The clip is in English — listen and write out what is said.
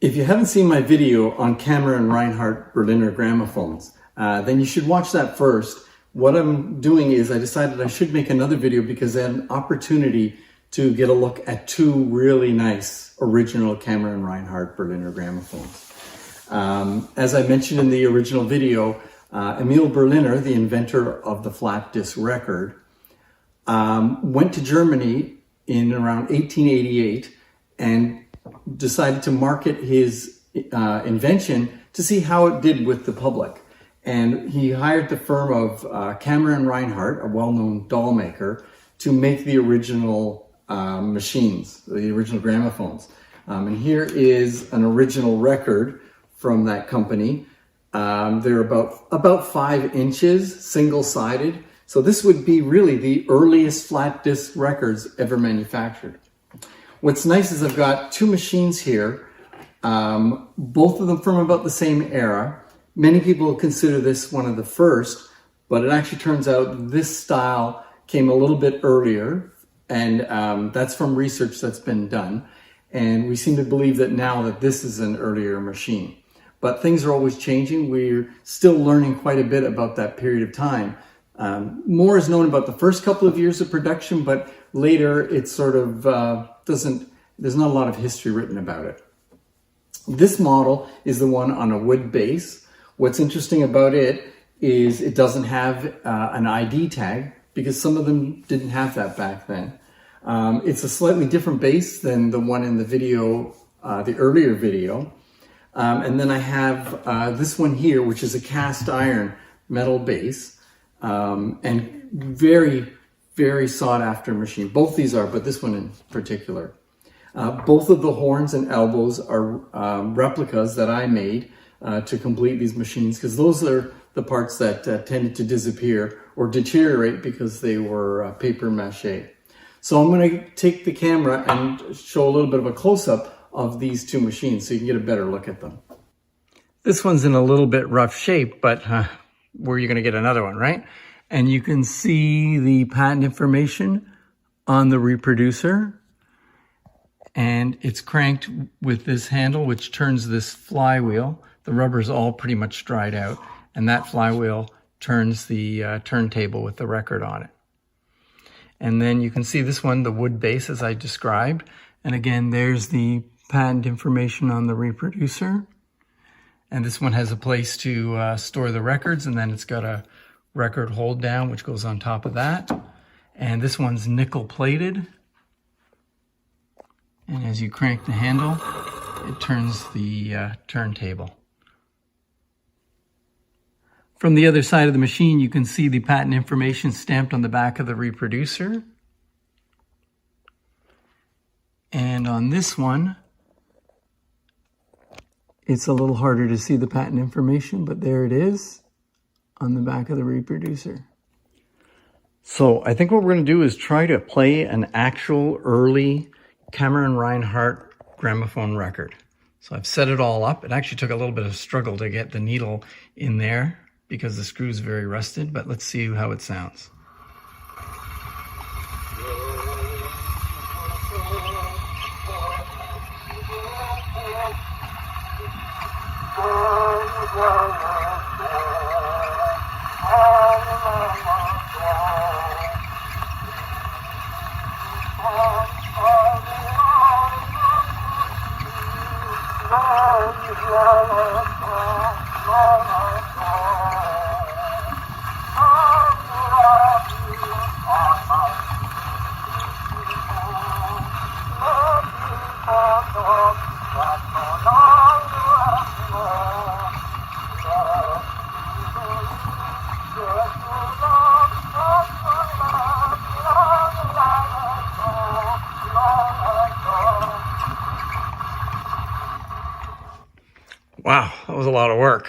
If you haven't seen my video on Kammer Reinhardt Berliner gramophones, then you should watch that first. What I'm doing is I decided I should make another video because I had an opportunity to get a look at two really nice original Kammer Reinhardt Berliner gramophones. As I mentioned in the original video, Emil Berliner, the inventor of the flat disc record, went to Germany in around 1888 and decided to market his invention to see how it did with the public. And he hired the firm of Kammer Reinhardt, a well-known doll maker, to make the original machines, the original gramophones. And here is an original record from that company. They're about 5 inches, single-sided. So this would be really the earliest flat disc records ever manufactured. What's nice is I've got two machines here, both of them from about the same era. Many people consider this one of the first, but it actually turns out this style came a little bit earlier, and that's from research that's been done. And we seem to believe that now that this is an earlier machine. But things are always changing. We're still learning quite a bit about that period of time. More is known about the first couple of years of production, but later it sort of there's not a lot of history written about it. This model is the one on a wood base. What's interesting about it is it doesn't have an ID tag because some of them didn't have that back then. It's a slightly different base than the one in the video, the earlier video. And then I have this one here, which is a cast iron metal base, and very, very sought after machine. Both these are, but this one in particular. Both of the horns and elbows are replicas that I made to complete these machines, because those are the parts that tended to disappear or deteriorate because they were paper mache. So I'm going to take the camera and show a little bit of a close-up of these two machines so you can get a better look at them. This one's in a little bit rough shape, but where are you going to get another one, right? And you can see the patent information on the reproducer. And it's cranked with this handle, which turns this flywheel. The rubber's all pretty much dried out. And that flywheel turns the turntable with the record on it. And then you can see this one, the wood base, as I described. And again, there's the patent information on the reproducer. And this one has a place to store the records, and then it's got a record hold down, which goes on top of that. And this one's nickel plated. And as you crank the handle, it turns the turntable. From the other side of the machine, you can see the patent information stamped on the back of the reproducer. And on this one, it's a little harder to see the patent information, but there it is on the back of the reproducer. So I think what we're going to do is try to play an actual early Kammer Reinhardt gramophone record. So I've set it all up. It actually took a little bit of struggle to get the needle in there because the screw's very rusted, but let's see how it sounds. Wow, that was a lot of work.